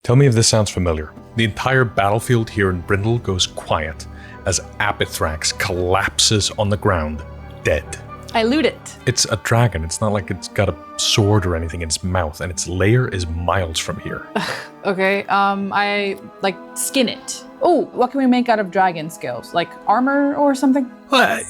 Tell me if this sounds familiar. The entire battlefield here in Brindle goes quiet as Apithrax collapses on the ground, dead. I loot it. It's a dragon. It's not like it's got a sword or anything in its mouth, and its lair is miles from here. Okay, I skin it. Oh, what can we make out of dragon scales? Like armor or something? I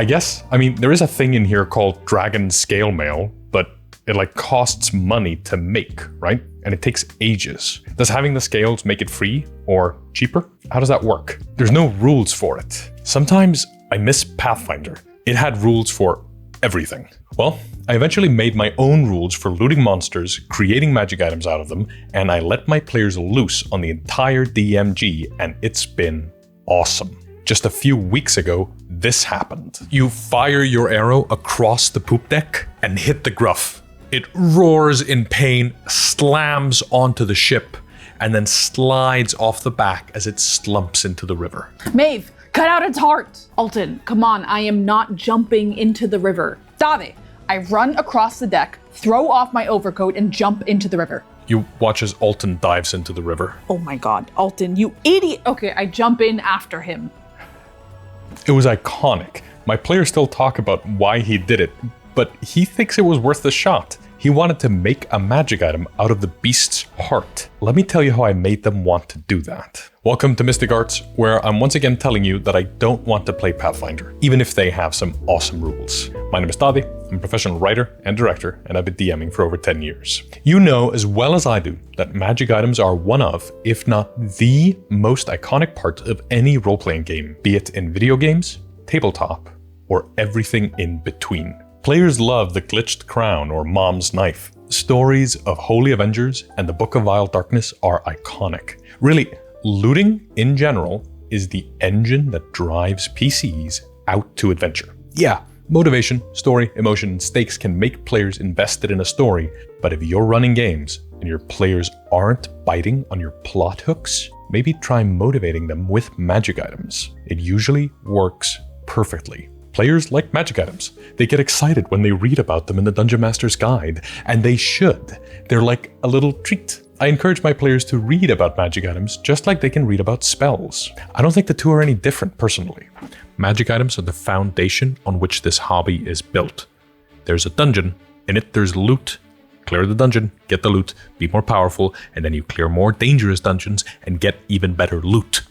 guess. I mean, there is a thing in here called dragon scale mail, but it costs money to make, right? And it takes ages. Does having the scales make it free or cheaper? How does that work? There's no rules for it. Sometimes I miss Pathfinder. It had rules for everything. Well, I eventually made my own rules for looting monsters, creating magic items out of them, and I let my players loose on the entire DMG, and it's been awesome. Just a few weeks ago, this happened. You fire your arrow across the poop deck and hit the gruff. It roars in pain, slams onto the ship, and then slides off the back as it slumps into the river. Maeve, cut out its heart. Alton, come on, I am not jumping into the river. Daði, I run across the deck, throw off my overcoat, and jump into the river. You watch as Alton dives into the river. Oh my god, Alton, you idiot. Okay, I jump in after him. It was iconic. My players still talk about why he did it, but he thinks it was worth the shot. He wanted to make a magic item out of the beast's heart. Let me tell you how I made them want to do that. Welcome to Mystic Arts, where I'm once again telling you that I don't want to play Pathfinder, even if they have some awesome rules. My name is Daði, I'm a professional writer and director, and I've been DMing for over 10 years. You know as well as I do that magic items are one of, if not the most iconic part of any role-playing game, be it in video games, tabletop, or everything in between. Players love the Glitched Crown or Mom's Knife. Stories of Holy Avengers and the Book of Vile Darkness are iconic. Really, looting in general is the engine that drives PCs out to adventure. Yeah, motivation, story, emotion, and stakes can make players invested in a story, but if you're running games and your players aren't biting on your plot hooks, maybe try motivating them with magic items. It usually works perfectly. Players like magic items. They get excited when they read about them in the Dungeon Master's Guide, and they should. They're like a little treat. I encourage my players to read about magic items just like they can read about spells. I don't think the two are any different personally. Magic items are the foundation on which this hobby is built. There's a dungeon, in it there's loot. Clear the dungeon, get the loot, be more powerful, and then you clear more dangerous dungeons and get even better loot.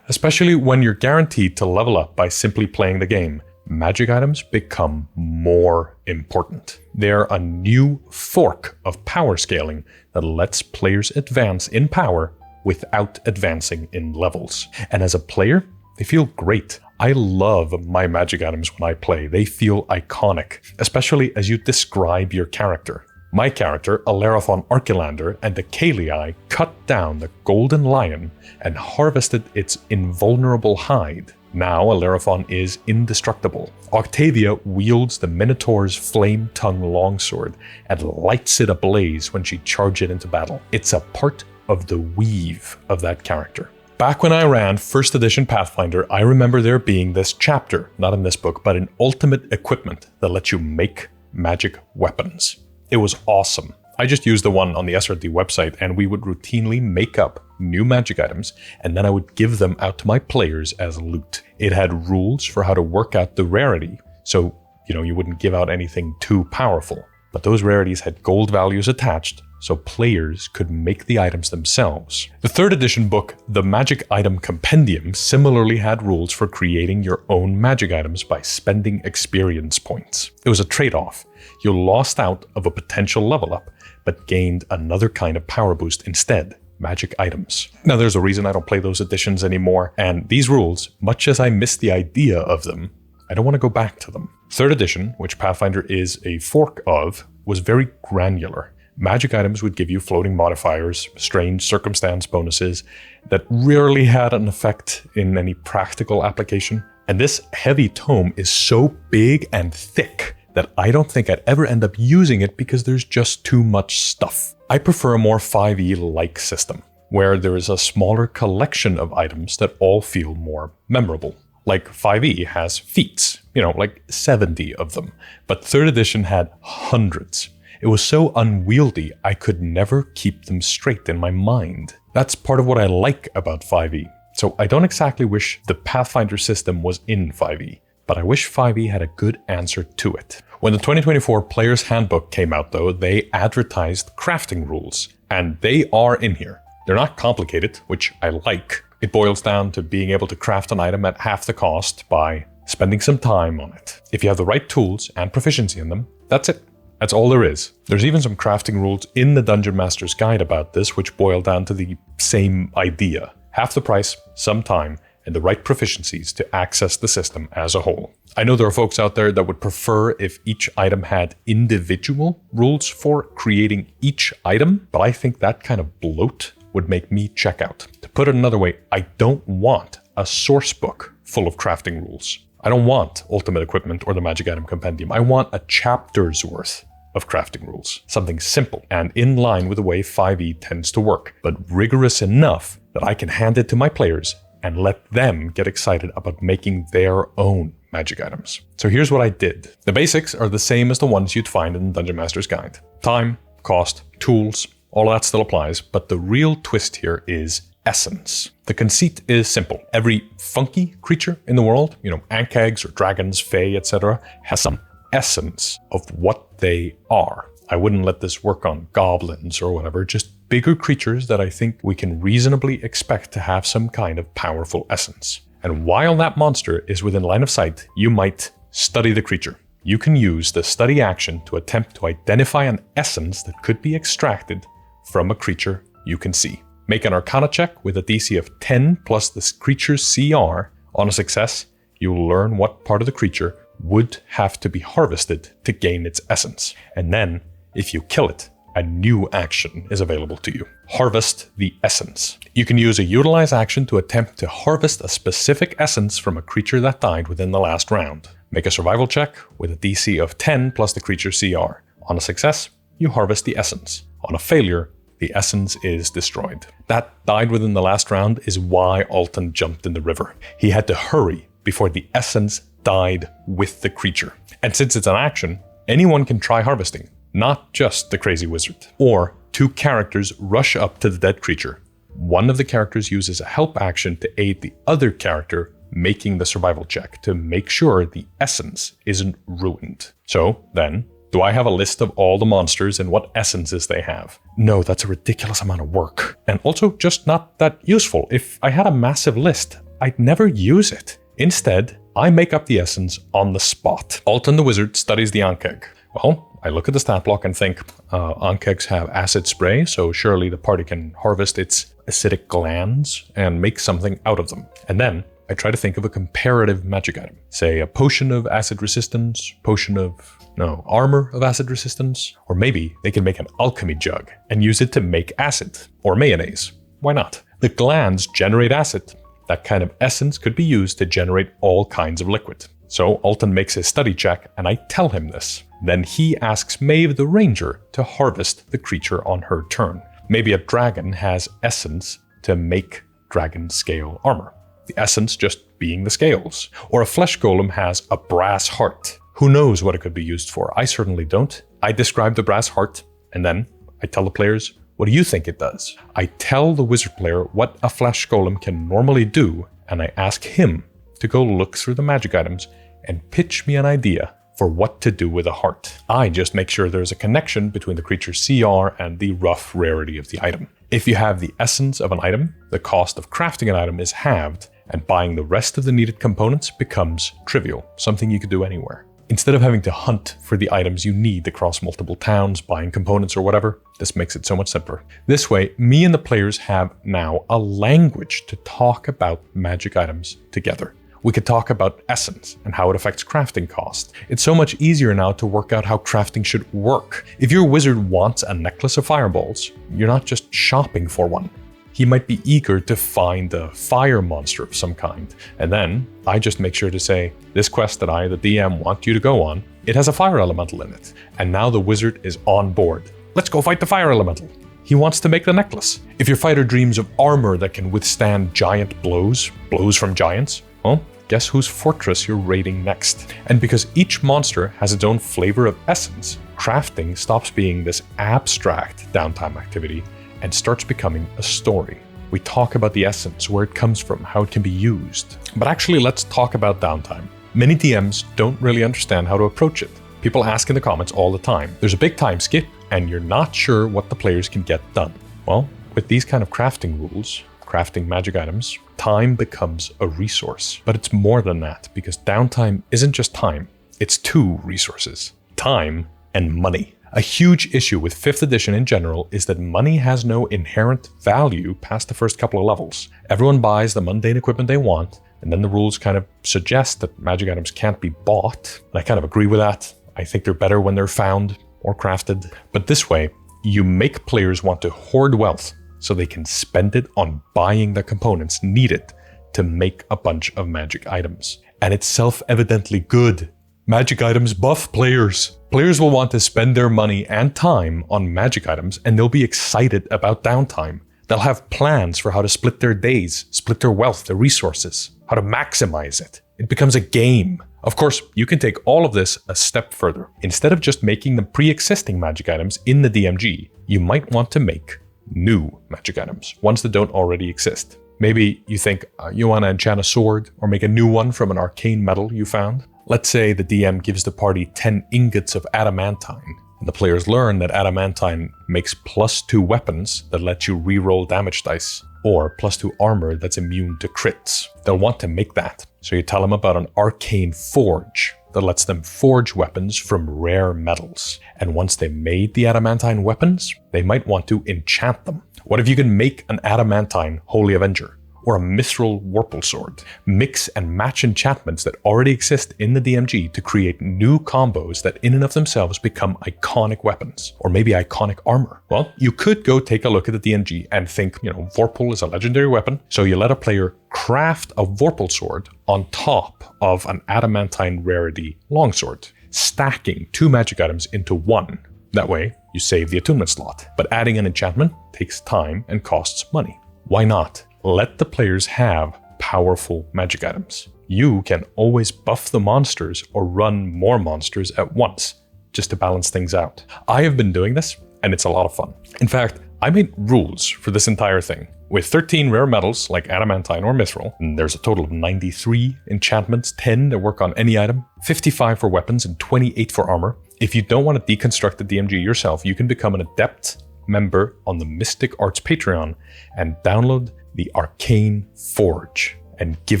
Especially when you're guaranteed to level up by simply playing the game. Magic items become more important. They're a new fork of power scaling that lets players advance in power without advancing in levels. And as a player, they feel great. I love my magic items when I play. They feel iconic, especially as you describe your character. My character, Alerathon Archilander, and the Kalei cut down the golden lion and harvested its invulnerable hide. Now Alerathon is indestructible. Octavia wields the Minotaur's flame-tongue longsword and lights it ablaze when she charges it into battle. It's a part of the weave of that character. Back when I ran 1st edition Pathfinder, I remember there being this chapter, not in this book, but in Ultimate Equipment that lets you make magic weapons. It was awesome. I just used the one on the SRD website, and we would routinely make up new magic items, and then I would give them out to my players as loot. It had rules for how to work out the rarity, so you wouldn't give out anything too powerful. But those rarities had gold values attached, so players could make the items themselves. The 3rd edition book, The Magic Item Compendium, similarly had rules for creating your own magic items by spending experience points. It was a trade-off. You lost out of a potential level up, but gained another kind of power boost instead, magic items. Now there's a reason I don't play those editions anymore, and these rules, much as I miss the idea of them, I don't want to go back to them. 3rd edition, which Pathfinder is a fork of, was very granular. Magic items would give you floating modifiers, strange circumstance bonuses that rarely had an effect in any practical application. And this heavy tome is so big and thick that I don't think I'd ever end up using it because there's just too much stuff. I prefer a more 5e-like system, where there is a smaller collection of items that all feel more memorable. Like 5e has feats, like 70 of them, but 3rd edition had hundreds. It was so unwieldy, I could never keep them straight in my mind. That's part of what I like about 5e. So I don't exactly wish the Pathfinder system was in 5e, but I wish 5e had a good answer to it. When the 2024 Player's Handbook came out though, they advertised crafting rules, and they are in here. They're not complicated, which I like. It boils down to being able to craft an item at half the cost by spending some time on it. If you have the right tools and proficiency in them, that's it. That's all there is. There's even some crafting rules in the Dungeon Master's Guide about this, which boil down to the same idea. Half the price, some time, and the right proficiencies to access the system as a whole. I know there are folks out there that would prefer if each item had individual rules for creating each item, but I think that kind of bloat would make me check out. To put it another way, I don't want a source book full of crafting rules. I don't want Ultimate Equipment or the Magic Item Compendium. I want a chapter's worth of crafting rules. Something simple and in line with the way 5e tends to work, but rigorous enough that I can hand it to my players and let them get excited about making their own magic items. So here's what I did. The basics are the same as the ones you'd find in the Dungeon Master's Guide. Time, cost, tools, all of that still applies, but the real twist here is essence. The conceit is simple. Every funky creature in the world, ankegs or dragons, fae, etc., has some essence of what they are. I wouldn't let this work on goblins or whatever, just bigger creatures that I think we can reasonably expect to have some kind of powerful essence. And while that monster is within line of sight, you might study the creature. You can use the study action to attempt to identify an essence that could be extracted from a creature you can see. Make an Arcana check with a DC of 10 plus the creature's CR. On a success, you'll learn what part of the creature would have to be harvested to gain its essence. And then, if you kill it, a new action is available to you. Harvest the essence. You can use a utilize action to attempt to harvest a specific essence from a creature that died within the last round. Make a survival check with a DC of 10 plus the creature's CR. On a success, you harvest the essence. On a failure, the essence is destroyed. That died within the last round is why Alton jumped in the river. He had to hurry before the essence died with the creature. And since it's an action, anyone can try harvesting, not just the crazy wizard. Or two characters rush up to the dead creature. One of the characters uses a help action to aid the other character making the survival check to make sure the essence isn't ruined. So then, do I have a list of all the monsters and what essences they have? No, that's a ridiculous amount of work. And also just not that useful. If I had a massive list, I'd never use it. Instead, I make up the essence on the spot. Alton the wizard studies the ankeg. Well, I look at the stat block and think, ankegs have acid spray, so surely the party can harvest its acidic glands and make something out of them. And then I try to think of a comparative magic item. Say a potion of acid resistance, armor of acid resistance, or maybe they can make an alchemy jug and use it to make acid, or mayonnaise. Why not? The glands generate acid. That kind of essence could be used to generate all kinds of liquid. So Alton makes his study check and I tell him this. Then he asks Maeve the ranger to harvest the creature on her turn. Maybe a dragon has essence to make dragon scale armor. The essence just being the scales. Or a flesh golem has a brass heart. Who knows what it could be used for? I certainly don't. I describe the brass heart and then I tell the players, what do you think it does? I tell the wizard player what a flesh golem can normally do, and I ask him to go look through the magic items and pitch me an idea for what to do with a heart. I just make sure there's a connection between the creature's CR and the rough rarity of the item. If you have the essence of an item, the cost of crafting an item is halved, and buying the rest of the needed components becomes trivial, something you could do anywhere. Instead of having to hunt for the items you need across multiple towns, buying components or whatever, this makes it so much simpler. This way, me and the players have now a language to talk about magic items together. We could talk about essence and how it affects crafting cost. It's so much easier now to work out how crafting should work. If your wizard wants a necklace of fireballs, you're not just shopping for one. He might be eager to find a fire monster of some kind. And then I just make sure to say, this quest that I, the DM, want you to go on, it has a fire elemental in it. And now the wizard is on board. Let's go fight the fire elemental. He wants to make the necklace. If your fighter dreams of armor that can withstand giant blows from giants, well, guess whose fortress you're raiding next. And because each monster has its own flavor of essence, crafting stops being this abstract downtime activity and starts becoming a story. We talk about the essence, where it comes from, how it can be used. But actually, let's talk about downtime. Many DMs don't really understand how to approach it. People ask in the comments all the time. There's a big time skip, and you're not sure what the players can get done. Well, with these kind of crafting rules, crafting magic items, time becomes a resource. But it's more than that, because downtime isn't just time, it's two resources: time and money. A huge issue with 5th edition in general is that money has no inherent value past the first couple of levels. Everyone buys the mundane equipment they want, and then the rules kind of suggest that magic items can't be bought. And I kind of agree with that. I think they're better when they're found or crafted. But this way, you make players want to hoard wealth so they can spend it on buying the components needed to make a bunch of magic items. And it's self-evidently good. Magic items buff players. Players will want to spend their money and time on magic items, and they'll be excited about downtime. They'll have plans for how to split their days, split their wealth, their resources, how to maximize it. It becomes a game. Of course, you can take all of this a step further. Instead of just making them pre-existing magic items in the DMG, you might want to make new magic items, ones that don't already exist. Maybe you think you want to enchant a sword or make a new one from an arcane metal you found. Let's say the DM gives the party 10 ingots of adamantine, and the players learn that adamantine makes +2 weapons that let you reroll damage dice, or +2 armor that's immune to crits. They'll want to make that, so you tell them about an arcane forge that lets them forge weapons from rare metals. And once they've made the adamantine weapons, they might want to enchant them. What if you can make an adamantine Holy Avenger? Or a mithril Warple sword. Mix and match enchantments that already exist in the DMG to create new combos that in and of themselves become iconic weapons, or maybe iconic armor. Well, you could go take a look at the DMG and think, Warple is a legendary weapon, so you let a player craft a Warple sword on top of an adamantine rarity longsword, stacking 2 magic items into one. That way, you save the attunement slot. But adding an enchantment takes time and costs money. Why not? Let the players have powerful magic items. You can always buff the monsters or run more monsters at once, just to balance things out. I have been doing this, and it's a lot of fun. In fact, I made rules for this entire thing. With 13 rare metals like adamantine or mithril, and there's a total of 93 enchantments, 10 that work on any item, 55 for weapons, and 28 for armor. If you don't want to deconstruct the DMG yourself, you can become an adept member on the Mystic Arts Patreon and download the Arcane Forge and give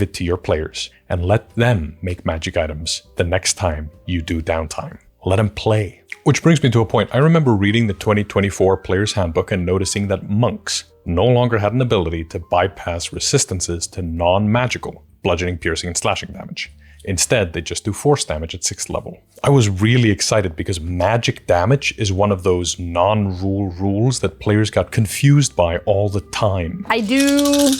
it to your players and let them make magic items the next time you do downtime. Let them play. Which brings me to a point. I remember reading the 2024 Player's Handbook and noticing that monks no longer had an ability to bypass resistances to non-magical bludgeoning, piercing, and slashing damage. Instead, they just do force damage at 6th level. I was really excited because magic damage is one of those non-rule rules that players got confused by all the time. I do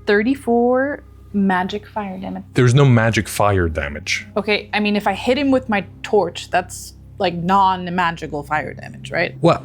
34 magic fire damage. There's no magic fire damage. Okay, I mean, if I hit him with my torch, that's like non-magical fire damage, right? Well,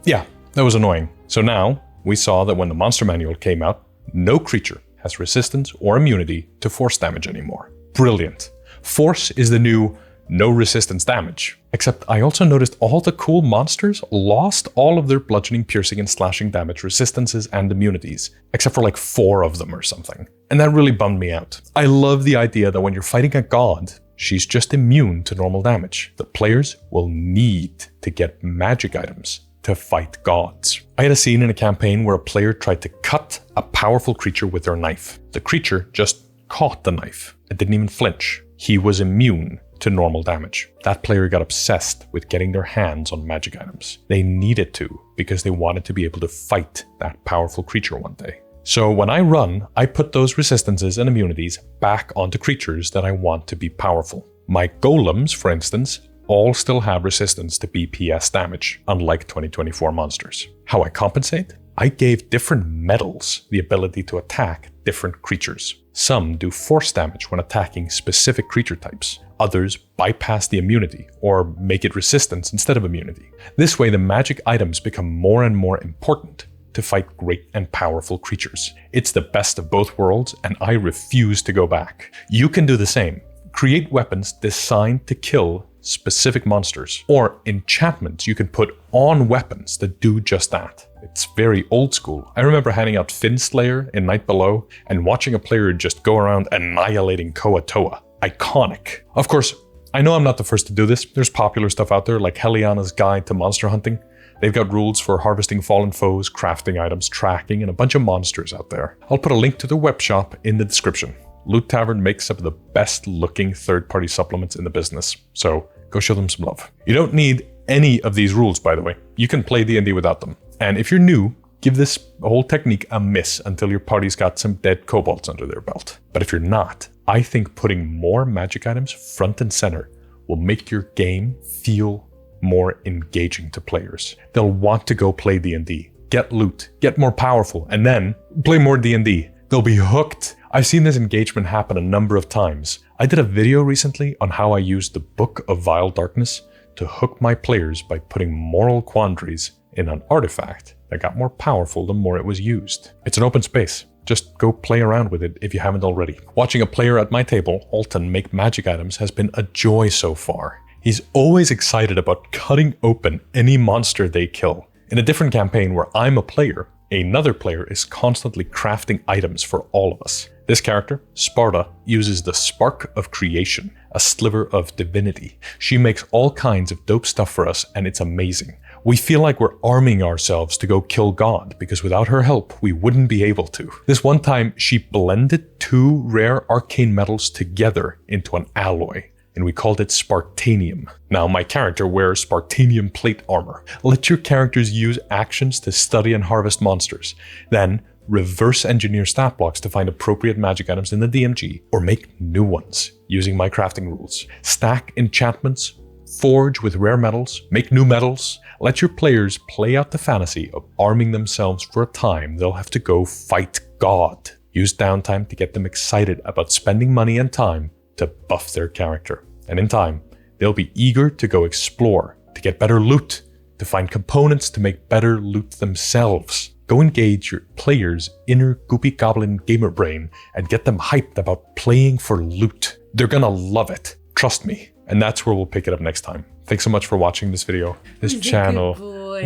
yeah, that was annoying. So now, we saw that when the monster manual came out, no creature has resistance or immunity to force damage anymore. Brilliant. Force is the new no resistance damage. Except I also noticed all the cool monsters lost all of their bludgeoning, piercing, and slashing damage resistances and immunities, except for like 4 of them or something. And that really bummed me out. I love the idea that when you're fighting a god, she's just immune to normal damage. The players will need to get magic items to fight gods. I had a scene in a campaign where a player tried to cut a powerful creature with their knife. The creature just caught the knife and didn't even flinch. He was immune to normal damage. That player got obsessed with getting their hands on magic items. They needed to because they wanted to be able to fight that powerful creature one day. So when I run, I put those resistances and immunities back onto creatures that I want to be powerful. My golems, for instance, all still have resistance to BPS damage, unlike 2024 monsters. How I compensate? I gave different metals the ability to attack different creatures. Some do force damage when attacking specific creature types. Others bypass the immunity or make it resistance instead of immunity. This way, the magic items become more and more important to fight great and powerful creatures. It's the best of both worlds, and I refuse to go back. You can do the same. Create weapons designed to kill specific monsters, or enchantments you can put on weapons that do just that. It's very old school. I remember handing out Finslayer in Night Below and watching a player just go around annihilating Koa-Toa. Iconic. Of course, I know I'm not the first to do this. There's popular stuff out there like HELIANA'S Guide to Monster Hunting. They've got rules for harvesting fallen foes, crafting items, tracking, and a bunch of monsters out there. I'll put a link to the web shop in the description. Loot Tavern makes some of the best looking third-party supplements in the business, so go show them some love. You don't need any of these rules, by the way. You can play D&D without them. And if you're new, give this whole technique a miss until your party's got some dead kobolds under their belt. But if you're not, I think putting more magic items front and center will make your game feel more engaging to players. They'll want to go play D&D, get loot, get more powerful, and then play more D&D. They'll be hooked. I've seen this engagement happen a number of times. I did a video recently on how I used the Book of Vile Darkness to hook my players by putting moral quandaries in an artifact that got more powerful the more it was used. It's an open space. Just go play around with it if you haven't already. Watching a player at my table, Alton, make magic items has been a joy so far. He's always excited about cutting open any monster they kill. In a different campaign where I'm a player, another player is constantly crafting items for all of us. This character, Sparta, uses the Spark of Creation, a sliver of divinity. She makes all kinds of dope stuff for us, and it's amazing. We feel like we're arming ourselves to go kill God, because without her help, we wouldn't be able to. This one time, she blended 2 rare arcane metals together into an alloy, and we called it Spartanium. Now, my character wears Spartanium plate armor. Let your characters use actions to study and harvest monsters. Then, reverse engineer stat blocks to find appropriate magic items in the DMG, or make new ones using my crafting rules. Stack enchantments, forge with rare metals, make new metals. Let your players play out the fantasy of arming themselves for a time they'll have to go fight God. Use downtime to get them excited about spending money and time to buff their character. And in time, they'll be eager to go explore, to get better loot, to find components to make better loot themselves. Go engage your players' inner goopy goblin gamer brain and get them hyped about playing for loot. They're gonna love it. Trust me. And that's where we'll pick it up next time. Thanks so much for watching this video. This channel,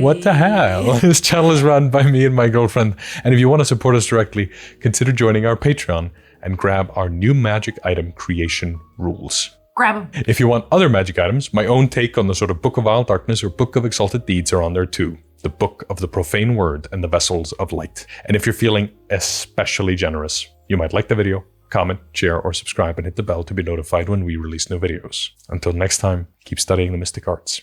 what the hell? This channel is run by me and my girlfriend. And if you want to support us directly, consider joining our Patreon and grab our new magic item creation rules. Grab them. If you want other magic items, my own take on the sort of Book of Vile Darkness or Book of Exalted Deeds are on there too. The Book of the Profane Word and the Vessels of Light. And if you're feeling especially generous, you might like the video, comment, share, or subscribe and hit the bell to be notified when we release new videos. Until next time, keep studying the mystic arts.